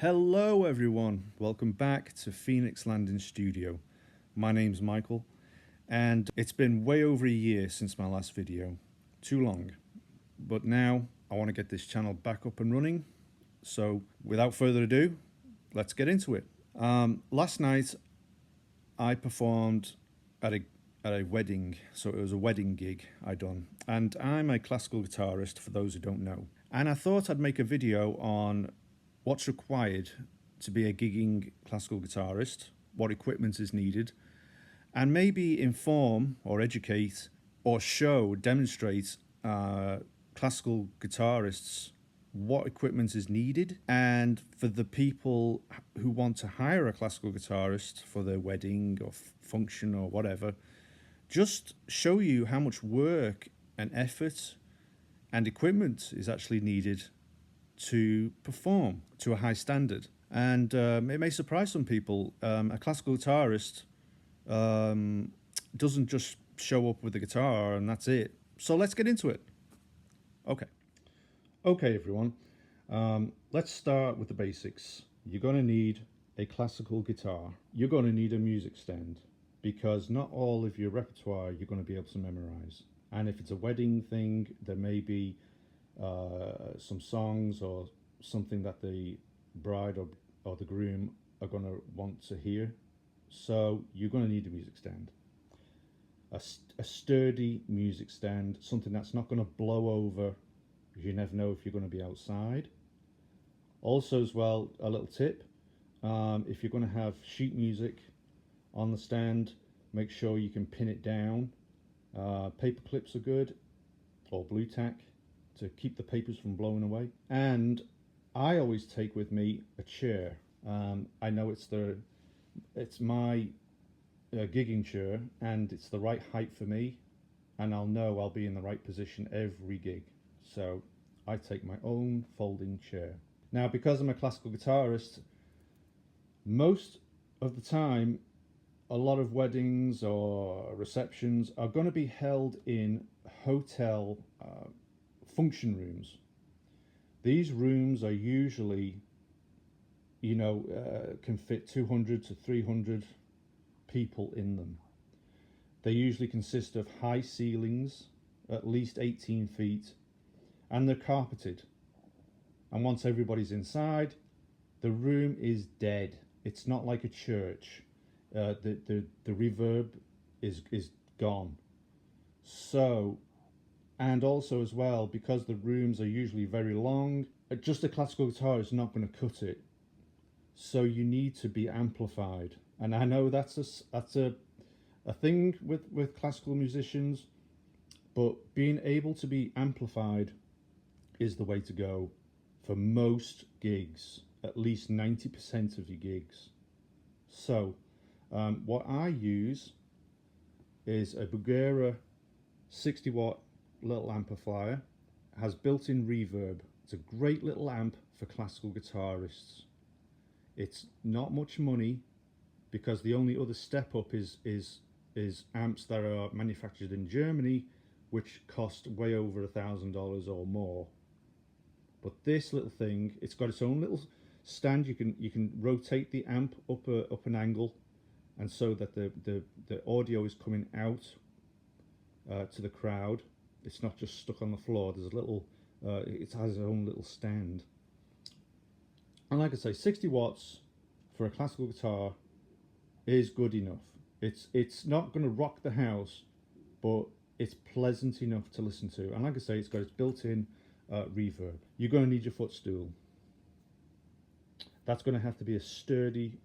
Hello everyone, welcome back to Phoenix Landing Studio. My name's Michael and it's been way over a year since my last video. Too long. But now I want to get this channel back up and running. So without further ado, let's get into it. Last night I performed at a wedding, so it was a wedding gig I done. And I'm a classical guitarist for those who don't know. And I thought I'd make a video on what's required to be a gigging classical guitarist, what equipment is needed, and maybe inform or educate or show, demonstrate classical guitarists what equipment is needed, and for the people who want to hire a classical guitarist for their wedding or function or whatever, just show you how much work and effort and equipment is actually needed to perform to a high standard. And it may surprise some people. A classical guitarist doesn't just show up with a guitar and that's it. So let's get into it. Okay everyone, let's start with the basics. You're going to need a classical guitar. You're going to need a music stand, because not all of your repertoire you're going to be able to memorize. And if it's a wedding thing, there may be some songs or something that the bride or the groom are going to want to hear. So you're going to need a music stand. A sturdy music stand, something that's not going to blow over, because you never know if you're going to be outside. Also as well, a little tip, if you're going to have sheet music on the stand, make sure you can pin it down. Paper clips are good, or blue tack, to keep the papers from blowing away. And I always take with me a chair. I know it's my gigging chair, and it's the right height for me, and I'll know I'll be in the right position every gig. So I take my own folding chair. Now, because I'm a classical guitarist, most of the time a lot of weddings or receptions are going to be held in hotel function rooms. These rooms are usually, can fit 200 to 300 people in them. They usually consist of high ceilings, at least 18 feet, and they're carpeted. And once everybody's inside, the room is dead. It's not like a church. The reverb is gone. So, and also as well, because the rooms are usually very long, just a classical guitar is not going to cut it. So you need to be amplified. And I know that's a thing with classical musicians, but being able to be amplified is the way to go for most gigs, at least 90% of your gigs. So what I use is a Bugera 60 watt little amplifier. It has built-in reverb. It's a great little amp for classical guitarists. It's not much money, because the only other step up is amps that are manufactured in Germany, which cost way over $1,000 or more. But this little thing, it's got its own little stand. You can rotate the amp up an angle, and so that the audio is coming out to the crowd. It's not just stuck on the floor. There's a little, it has its own little stand. And like I say, 60 watts for a classical guitar is good enough. It's not going to rock the house, but it's pleasant enough to listen to. And like I say, it's got its built-in reverb. You're going to need your footstool. That's going to have to be a sturdy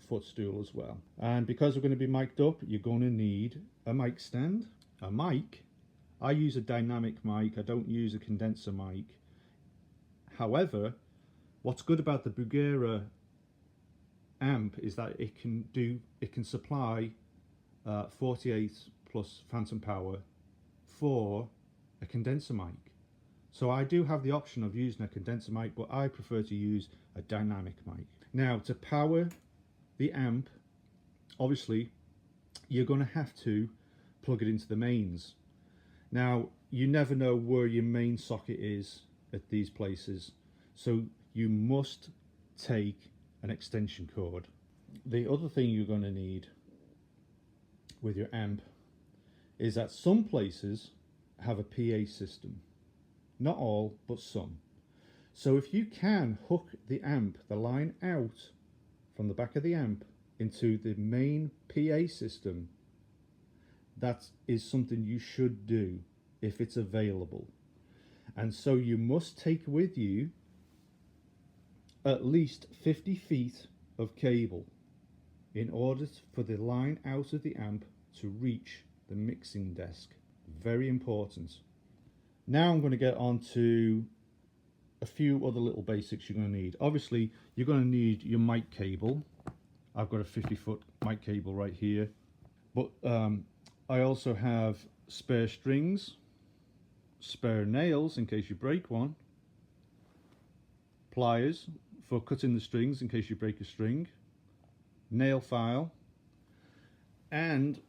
footstool as well. And because we're going to be mic'd up, you're going to need a mic stand. A mic, I use a dynamic mic. I don't use a condenser mic. However, what's good about the Bugera amp is that it can supply 48 plus phantom power for a condenser mic. So I do have the option of using a condenser mic, but I prefer to use a dynamic mic. Now, to power the amp, obviously you're going to have to plug it into the mains. Now, you never know where your main socket is at these places, so you must take an extension cord. The other thing you're going to need with your amp is that some places have a PA system. Not all, but some. So if you can hook the amp, the line out from the back of the amp into the main PA system, that is something you should do if it's available. And so you must take with you at least 50 feet of cable in order for the line out of the amp to reach the mixing desk. Very important. Now I'm going to get on to a few other little basics you're going to need. Obviously, you're going to need your mic cable. I've got a 50-foot mic cable right here. But I also have spare strings, spare nails in case you break one, pliers for cutting the strings in case you break a string, nail file, and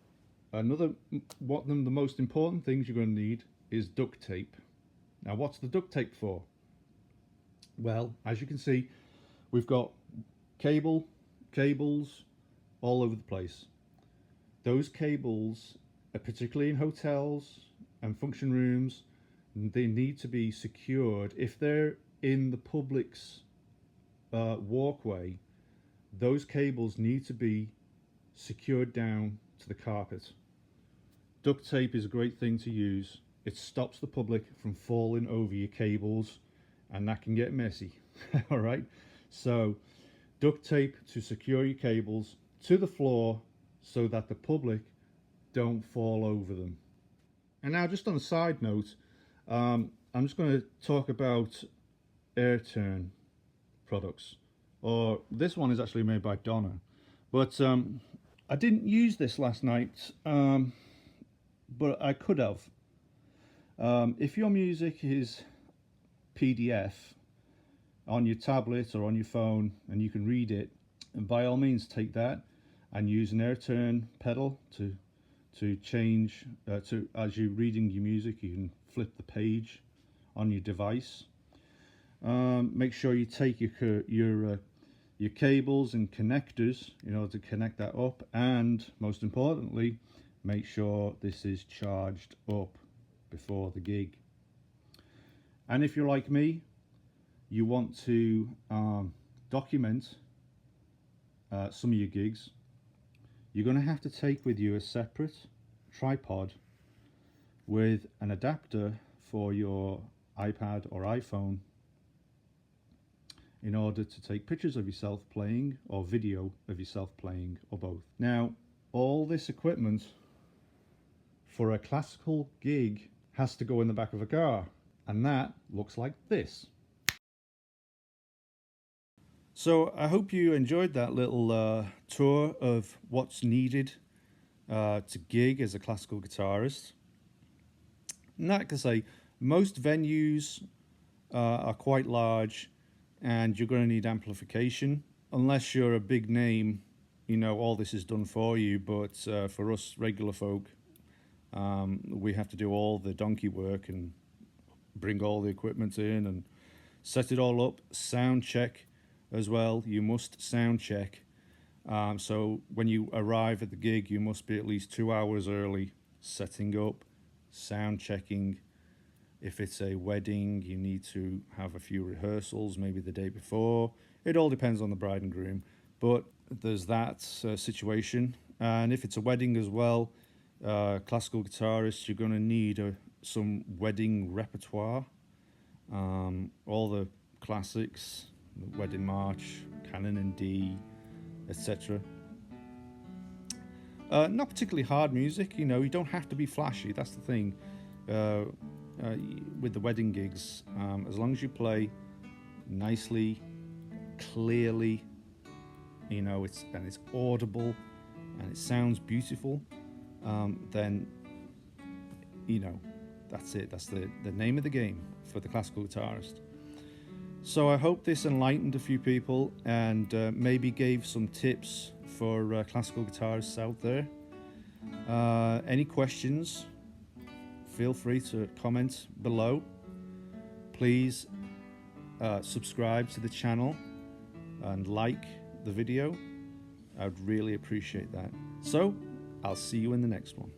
the most important things you're going to need is duct tape. Now, what's the duct tape for? Well, as you can see, we've got cables all over the place. Those cables, particularly in hotels and function rooms, they need to be secured. If they're in the public's walkway, those cables need to be secured down to the carpet. Duct tape is a great thing to use. It stops the public from falling over your cables, and that can get messy. All right, so duct tape to secure your cables to the floor so that the public don't fall over them. And now, just on a side note, I'm just going to talk about air turn products. Or this one is actually made by Donna, but I didn't use this last night, but I could have. If your music is PDF on your tablet or on your phone and you can read it, and by all means take that and use an air turn pedal to change as you're reading your music. You can flip the page on your device. Make sure you take your cables and connectors in order to connect that up, and most importantly, make sure this is charged up before the gig. And if you're like me, you want to document some of your gigs, you're going to have to take with you a separate tripod with an adapter for your iPad or iPhone in order to take pictures of yourself playing or video of yourself playing, or both. Now, all this equipment for a classical gig has to go in the back of a car, and that looks like this. So I hope you enjoyed that little tour of what's needed to gig as a classical guitarist. And like I say, most venues are quite large, and you're going to need amplification. Unless you're a big name, you know, all this is done for you. But for us regular folk, we have to do all the donkey work and bring all the equipment in and set it all up. Sound check as well. You must sound check. So when you arrive at the gig, you must be at least 2 hours early, setting up, sound checking. If it's a wedding, you need to have a few rehearsals, maybe the day before. It all depends on the bride and groom, but there's that situation. And if it's a wedding as well, classical guitarist, you're going to need some wedding repertoire. All the classics, the Wedding March, Canon in D, etc. Not particularly hard music, you know, you don't have to be flashy, that's the thing. With the wedding gigs, as long as you play nicely, clearly, you know, it's audible and it sounds beautiful, then, you know, that's it. That's the name of the game for the classical guitarist. So I hope this enlightened a few people and maybe gave some tips for classical guitarists out there. Any questions? Feel free to comment below. Please subscribe to the channel and like the video. I'd really appreciate that. So, I'll see you in the next one.